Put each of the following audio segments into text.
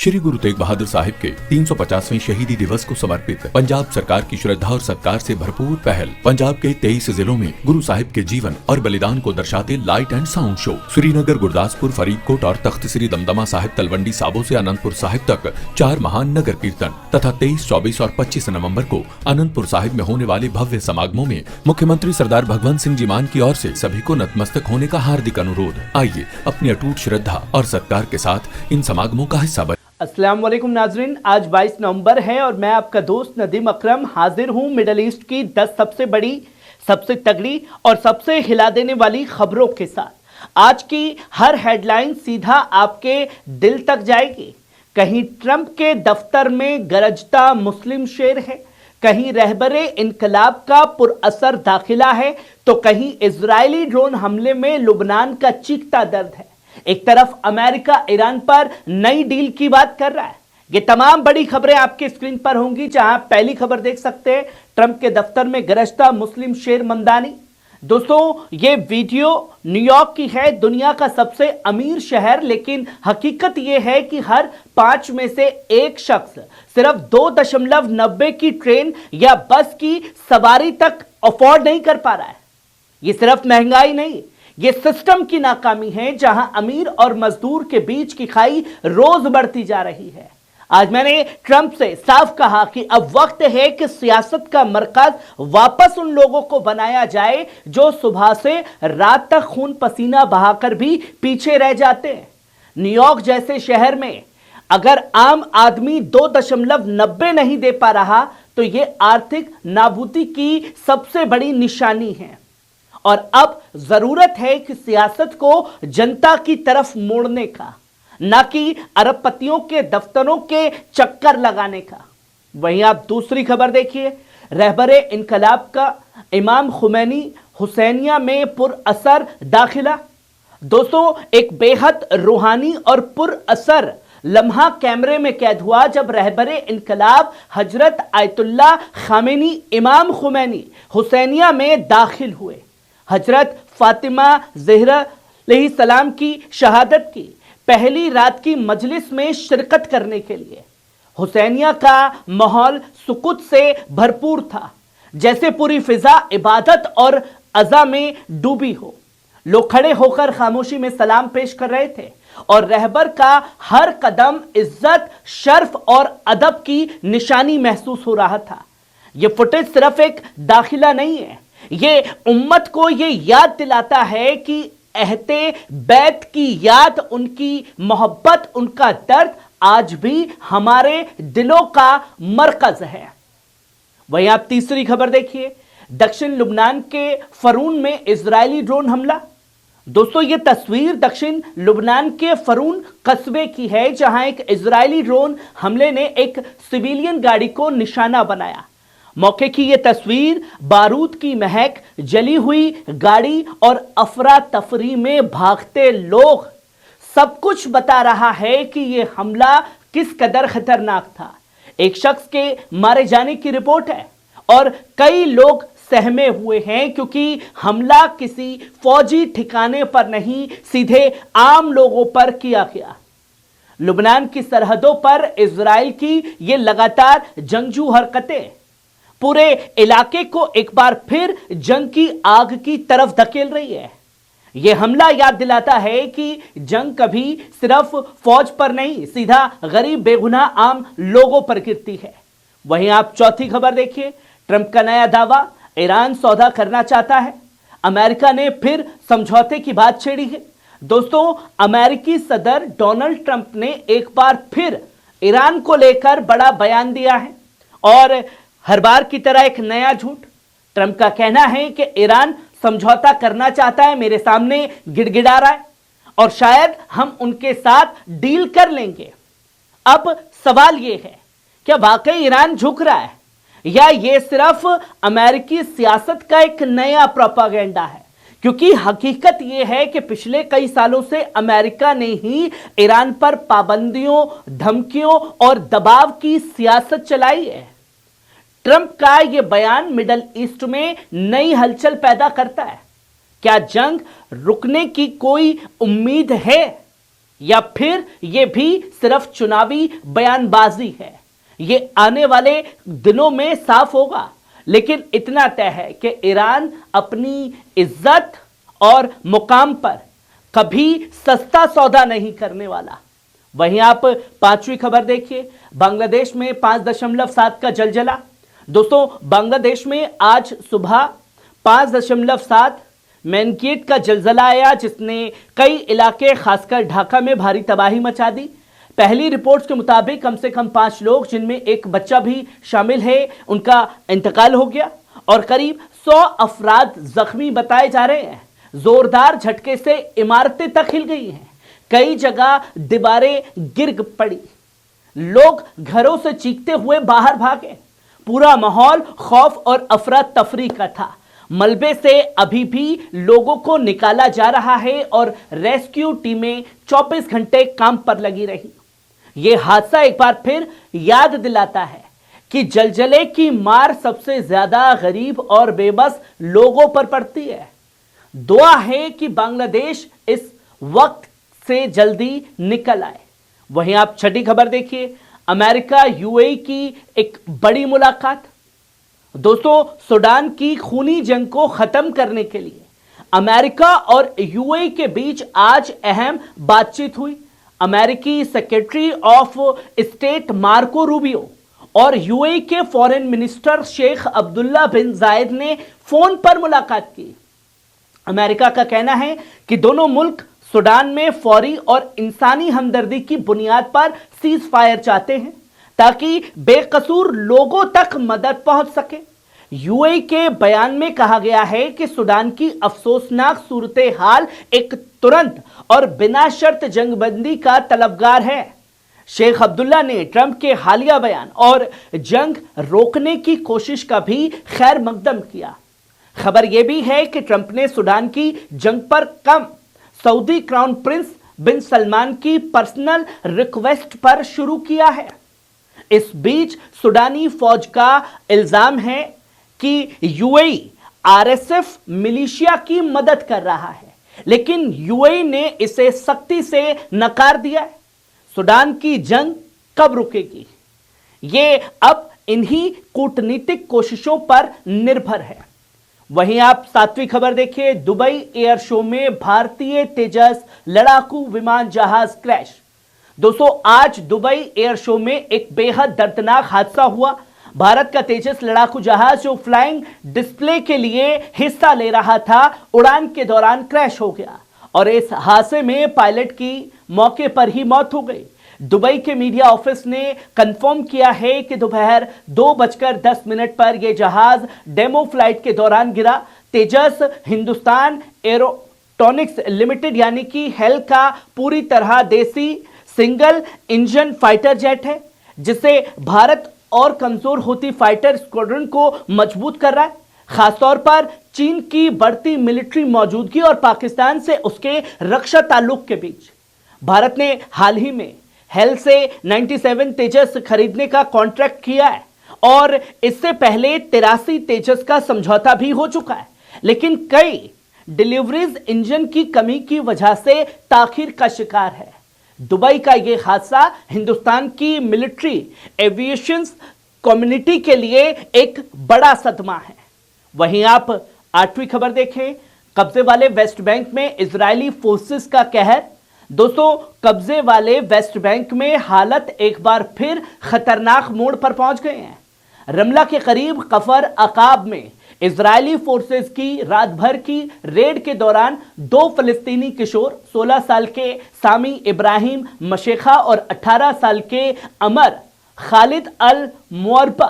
श्री गुरु तेग बहादुर साहिब के 350वें शहीदी दिवस को समर्पित पंजाब सरकार की श्रद्धा और सत्कार से भरपूर पहल। पंजाब के 23 जिलों में गुरु साहिब के जीवन और बलिदान को दर्शाते light and sound show Srinagar, Gurdaspur, Faridkot और तख्त श्री दमदमा साहिब, तलवंडी साबो से अनंतपुर साहिब तक 4 महान नगर कीर्तन तथा 23, 24 और 25 नवम्बर को अनंतपुर साहिब में होने वाले भव्य समागमों में मुख्यमंत्री सरदार भगवंत सिंह जी मान की ओर से सभी को नतमस्तक होने का हार्दिक अनुरोध। आइए अपनी अटूट श्रद्धा और सत्कार के साथ इन समागमों का हिस्सा बने। अस्सलाम वालेकुम नाजरीन, आज 22 नवंबर है और मैं आपका दोस्त नदीम अकरम हाजिर हूं मिडल ईस्ट की 10 सबसे बड़ी, सबसे तगड़ी और सबसे हिला देने वाली खबरों के साथ। आज की हर हेडलाइन सीधा आपके दिल तक जाएगी। कहीं ट्रंप के दफ्तर में गरजता मुस्लिम शेर है, कहीं रहबरे इनकलाब का पुरअसर दाखिला है, तो कहीं इजरायली ड्रोन हमले में लुबनान का चीखता दर्द है। एक तरफ अमेरिका ईरान पर नई डील की बात कर रहा है। ये तमाम बड़ी खबरें आपके स्क्रीन पर होंगी, जहां पहली खबर देख सकते हैं, ट्रंप के दफ्तर में गरजता मुस्लिम शेर ममदानी। दोस्तों, ये वीडियो न्यूयॉर्क की है, दुनिया का सबसे अमीर शहर, लेकिन हकीकत यह है कि हर 5 में से एक शख्स सिर्फ 2.90 की ट्रेन या बस की सवारी तक अफोर्ड नहीं कर पा रहा है। ये सिर्फ महंगाई नहीं, ये सिस्टम की नाकामी है, जहां अमीर और मजदूर के बीच की खाई रोज बढ़ती जा रही है। आज मैंने ट्रंप से साफ कहा कि अब वक्त है कि सियासत का मरकज वापस उन लोगों को बनाया जाए जो सुबह से रात तक खून पसीना बहाकर भी पीछे रह जाते हैं। न्यूयॉर्क जैसे शहर में अगर आम आदमी 2.90 नहीं दे पा रहा, तो यह आर्थिक नाबूदी की सबसे बड़ी निशानी है। और अब जरूरत है कि सियासत को जनता की तरफ मोड़ने का, ना कि अरबपतियों के दफ्तरों के चक्कर लगाने का। वहीं आप दूसरी खबर देखिए, रहबरे इनकलाब का इमाम खुमैनी हुसैनिया में पुरअसर दाखिला। दोस्तों, एक बेहद रूहानी और पुरअसर लम्हा कैमरे में कैद हुआ जब रहबरे इनकलाब हजरत आयतुल्लाह खामेनी इमाम खुमैनी हुसैनिया में दाखिल हुए। हजरत फातिमा ज़हरा अलैहिस्सलाम की शहादत की पहली रात की मजलिस में शिरकत करने के लिए हुसैनिया का माहौल सुकूत से भरपूर था, जैसे पूरी फिजा इबादत और अज़ा में डूबी हो। लोग खड़े होकर खामोशी में सलाम पेश कर रहे थे और रहबर का हर कदम इज्जत, शर्फ और अदब की निशानी महसूस हो रहा था। यह फुटेज सिर्फ एक दाखिला नहीं है, ये उम्मत को ये याद दिलाता है कि अहते बैत की याद, उनकी मोहब्बत, उनका दर्द आज भी हमारे दिलों का मरकज है। वहीं आप तीसरी खबर देखिए, दक्षिण लुबनान के फरून में इजरायली ड्रोन हमला। दोस्तों, ये तस्वीर दक्षिण लुबनान के फरून कस्बे की है, जहां एक इजरायली ड्रोन हमले ने एक सिविलियन गाड़ी को निशाना बनाया। मौके की यह तस्वीर बारूद की महक, जली हुई गाड़ी और अफरा तफरी में भागते लोग सब कुछ बता रहा है कि यह हमला किस कदर खतरनाक था। एक शख्स के मारे जाने की रिपोर्ट है और कई लोग सहमे हुए हैं, क्योंकि हमला किसी फौजी ठिकाने पर नहीं, सीधे आम लोगों पर किया गया। लुबनान की सरहदों पर इजराइल की ये लगातार जंगजू हरकतें पूरे इलाके को एक बार फिर जंग की आग की तरफ धकेल रही है। यह हमला याद दिलाता है कि जंग कभी सिर्फ फौज पर नहीं, सीधा गरीब बेगुनाह आम लोगों पर गिरती है। वहीं आप चौथी खबर देखिए, ट्रंप का नया दावा, ईरान सौदा करना चाहता है। अमेरिका ने फिर समझौते की बात छेड़ी है। दोस्तों, अमेरिकी सदर डोनाल्ड ट्रंप ने एक बार फिर ईरान को लेकर बड़ा बयान दिया है और हर बार की तरह एक नया झूठ। ट्रंप का कहना है कि ईरान समझौता करना चाहता है, मेरे सामने गिड़गिड़ा रहा है और शायद हम उनके साथ डील कर लेंगे। अब सवाल यह है, क्या वाकई ईरान झुक रहा है या यह सिर्फ अमेरिकी सियासत का एक नया प्रोपागेंडा है? क्योंकि हकीकत यह है कि पिछले कई सालों से अमेरिका ने ही ईरान पर पाबंदियों, धमकियों और दबाव की सियासत चलाई है। ट्रंप का यह बयान मिडल ईस्ट में नई हलचल पैदा करता है। क्या जंग रुकने की कोई उम्मीद है? या फिर यह भी सिर्फ चुनावी बयानबाजी है? ये आने वाले दिनों में साफ होगा। लेकिन इतना तय है कि ईरान अपनी इज्जत और मुकाम पर कभी सस्ता सौदा नहीं करने वाला। वहीं आप पांचवी खबर देखिए, बांग्लादेश में 5.7 का जलजला। दोस्तों, बांग्लादेश में आज सुबह 5.7 मैग्नीट्यूड का जलजला आया, जिसने कई इलाके खासकर ढाका में भारी तबाही मचा दी। पहली रिपोर्ट्स के मुताबिक कम से कम 5 लोग, जिनमें एक बच्चा भी शामिल है, उनका इंतकाल हो गया और करीब 100 अफराद जख्मी बताए जा रहे हैं। जोरदार झटके से इमारतें तक हिल गई हैं, कई जगह दीवारें गिर पड़ी, लोग घरों से चीखते हुए बाहर भागे। पूरा माहौल खौफ और अफरा तफरी का था। मलबे से अभी भी लोगों को निकाला जा रहा है और रेस्क्यू टीमें 24 घंटे काम पर लगी रही। यह हादसा एक बार फिर याद दिलाता है कि जलजले की मार सबसे ज्यादा गरीब और बेबस लोगों पर पड़ती है। दुआ है कि बांग्लादेश इस वक्त से जल्दी निकल आए। वहीं आप छठी खबर देखिए, अमेरिका यूएई की एक बड़ी मुलाकात। दोस्तों, सूडान की खूनी जंग को खत्म करने के लिए अमेरिका और यूएई के बीच आज अहम बातचीत हुई। अमेरिकी secretary of state Marco Rubio और यूएई के फॉरेन मिनिस्टर शेख अब्दुल्ला बिन जायद ने फोन पर मुलाकात की। अमेरिका का कहना है कि दोनों मुल्क सूडान में फौरी और इंसानी हमदर्दी की बुनियाद पर सीज फायर चाहते हैं, ताकि बेकसूर लोगों तक मदद पहुंच सके। यूएई के बयान में कहा गया है कि सूडान की अफसोसनाक सूरत हाल एक तुरंत और बिना शर्त जंगबंदी का तलबगार है। शेख अब्दुल्ला ने ट्रंप के हालिया बयान और जंग रोकने की कोशिश का भी खैर मकदम किया। खबर यह भी है कि ट्रंप ने सूडान की जंग पर कम सऊदी क्राउन प्रिंस बिन सलमान की पर्सनल रिक्वेस्ट पर शुरू किया है। इस बीच सूडानी फौज का इल्जाम है कि यूएई आरएसएफ मिलिशिया की मदद कर रहा है, लेकिन यूएई ने इसे सख्ती से नकार दिया है। सूडान की जंग कब रुकेगी, ये अब इन्हीं कूटनीतिक कोशिशों पर निर्भर है। वहीं आप सातवीं खबर देखिए, दुबई एयर शो में भारतीय तेजस लड़ाकू विमान जहाज क्रैश। दोस्तों, आज दुबई एयर शो में एक बेहद दर्दनाक हादसा हुआ। भारत का तेजस लड़ाकू जहाज जो फ्लाइंग डिस्प्ले के लिए हिस्सा ले रहा था, उड़ान के दौरान क्रैश हो गया और इस हादसे में पायलट की मौके पर ही मौत हो गई। दुबई के मीडिया ऑफिस ने कंफर्म किया है कि दोपहर 2:10 पर यह जहाज डेमो फ्लाइट के दौरान गिरा। तेजस हिंदुस्तान एरोटॉनिक्स लिमिटेड यानी कि हेल का पूरी तरह देसी सिंगल इंजन फाइटर जेट है, जिसे भारत और कमजोर होती फाइटर स्क्वाड्रन को मजबूत कर रहा है। खासतौर पर चीन की बढ़ती मिलिट्री मौजूदगी और पाकिस्तान से उसके रक्षा ताल्लुक के बीच भारत ने हाल ही में हेल से 97 तेजस खरीदने का कॉन्ट्रैक्ट किया है और इससे पहले 83 तेजस का समझौता भी हो चुका है, लेकिन कई डिलीवरीज इंजन की कमी की वजह से ताखीर का शिकार है। दुबई का यह हादसा हिंदुस्तान की मिलिट्री एविएशन कम्युनिटी के लिए एक बड़ा सदमा है। वहीं आप आठवीं खबर देखें, कब्जे वाले वेस्ट बैंक में इजरायली फोर्सेस का कहर। दोस्तों, कब्जे वाले वेस्ट बैंक में हालत एक बार फिर खतरनाक मोड़ पर पहुंच गए हैं। रमला के करीब कफर अकाब में इजरायली फोर्सेस की रात भर की रेड के दौरान 2 फलस्तीनी किशोर 16 साल के सामी इब्राहिम मशेखा और 18 साल के अमर खालिद अल मुअर्बा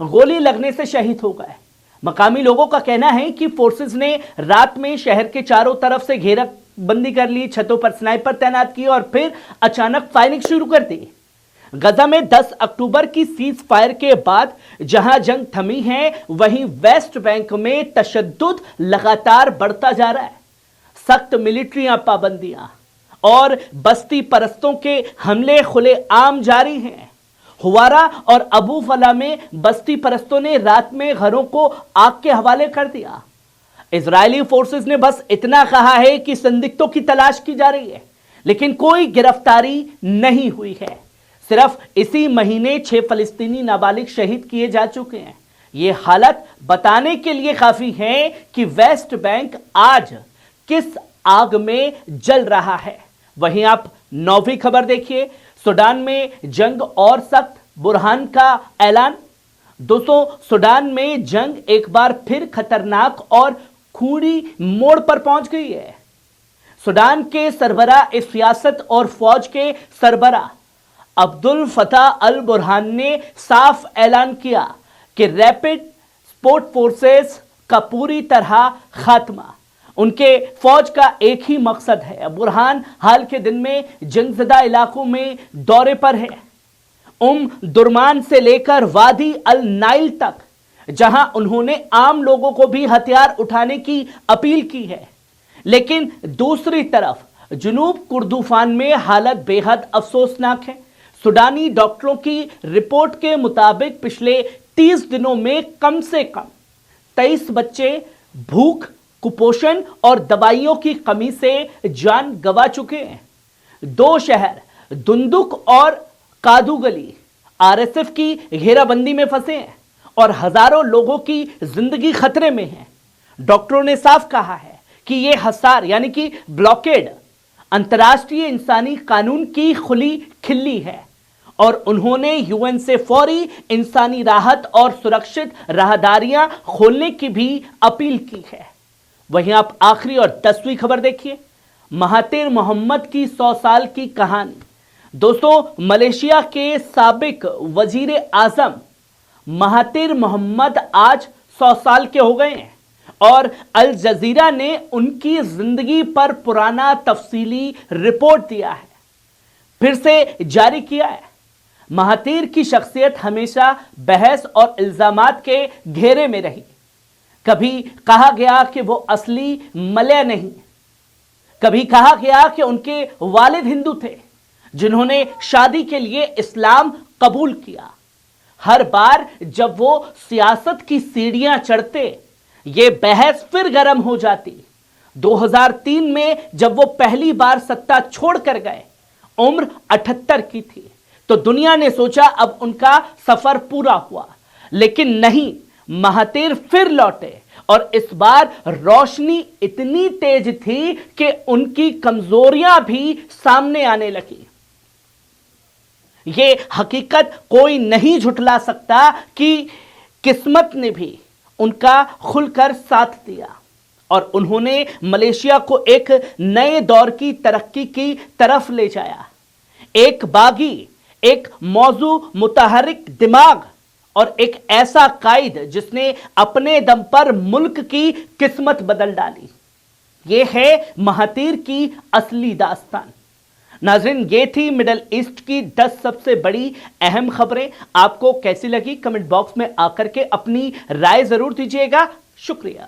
गोली लगने से शहीद हो गए। मकामी लोगों का कहना है कि फोर्सेस ने रात में शहर के चारों तरफ से घेराबंदी कर ली, छतों पर स्नाइपर तैनात किए और फिर अचानक फायरिंग शुरू कर दी। गजा में 10 अक्टूबर की सीज फायर के बाद जहां जंग थमी है, वहीं वेस्ट बैंक में तशद्दुद लगातार बढ़ता जा रहा है। सख्त मिलिट्री पाबंदियां और बस्ती परस्तों के हमले खुले आम जारी हैं। हुवारा और अबू फला में बस्ती परस्तों ने रात में घरों को आग के हवाले कर दिया। इजरायली फोर्सेस ने बस इतना कहा है कि संदिग्धों की तलाश की जा रही है, लेकिन कोई गिरफ्तारी नहीं हुई है। सिर्फ इसी महीने 6 फलस्तीनी नाबालिग शहीद किए जा चुके हैं। ये हालत बताने के लिए काफी है कि वेस्ट बैंक आज किस आग में जल रहा है। वहीं आप 9वीं खबर देखिए, सूडान में जंग और सख्त, बुरहान का ऐलान। दोस्तों, सूडान में जंग एक बार फिर खतरनाक और खूनी मोड़ पर पहुंच गई है। सूडान के सरबराह सियासत और फौज के सरबराह अब्दुल फताह अल बुरहान ने साफ ऐलान किया कि रैपिड सपोर्ट फोर्सेस का पूरी तरह खात्मा। उनके फौज का एक ही मकसद है। बुरहान हाल के दिन में जंगज़दा इलाकों में दौरे पर है, दुरमान से लेकर वादी अल नाइल तक, जहां उन्होंने आम लोगों को भी हथियार उठाने की अपील की है। लेकिन दूसरी तरफ जुनूब कुर्दुफान में हालत बेहद अफसोसनाक है। सूडानी डॉक्टरों की रिपोर्ट के मुताबिक पिछले 30 दिनों में कम से कम 23 बच्चे भूख, कुपोषण और दवाइयों की कमी से जान गंवा चुके हैं। 2 शहर दुंदुक और कादुगली आरएसएफ की घेराबंदी में फंसे हैं और हजारों लोगों की जिंदगी खतरे में है। डॉक्टरों ने साफ कहा है कि यह हसार यानी कि ब्लॉकेड अंतर्राष्ट्रीय इंसानी कानून की खुली खिल्ली है और उन्होंने यूएन से फौरी इंसानी राहत और सुरक्षित राहदारियां खोलने की भी अपील की है। वहीं आप आखिरी और 10वीं खबर देखिए, महातिर मोहम्मद की 100 साल की कहानी। दोस्तों, मलेशिया के साबिक वजीर आजम महातिर मोहम्मद आज 100 साल के हो गए हैं और अल जजीरा ने उनकी जिंदगी पर पुराना तफसीली रिपोर्ट दिया है, फिर से जारी किया है। महातिर की शख्सियत हमेशा बहस और इल्जामात के घेरे में रही। कभी कहा गया कि वो असली मलय नहीं, कभी कहा गया कि उनके वालिद हिंदू थे जिन्होंने शादी के लिए इस्लाम कबूल किया। हर बार जब वो सियासत की सीढ़ियां चढ़ते, ये बहस फिर गर्म हो जाती। 2003 में जब वो पहली बार सत्ता छोड़कर गए, उम्र 78 की थी, तो दुनिया ने सोचा अब उनका सफर पूरा हुआ। लेकिन नहीं, महातिर फिर लौटे और इस बार रोशनी इतनी तेज थी कि उनकी कमजोरियां भी सामने आने लगी। ये हकीकत कोई नहीं झुठला सकता कि किस्मत ने भी उनका खुलकर साथ दिया और उन्होंने मलेशिया को एक नए दौर की तरक्की की तरफ ले जाया। एक बागी, एक मौजू मुतहरिक दिमाग और एक ऐसा कायद जिसने अपने दम पर मुल्क की किस्मत बदल डाली। यह है महातिर की असली दास्तान। नाज़रीन, ये थी मिडल ईस्ट की 10 सबसे बड़ी अहम खबरें। आपको कैसी लगी कमेंट बॉक्स में आकर के अपनी राय जरूर दीजिएगा। शुक्रिया।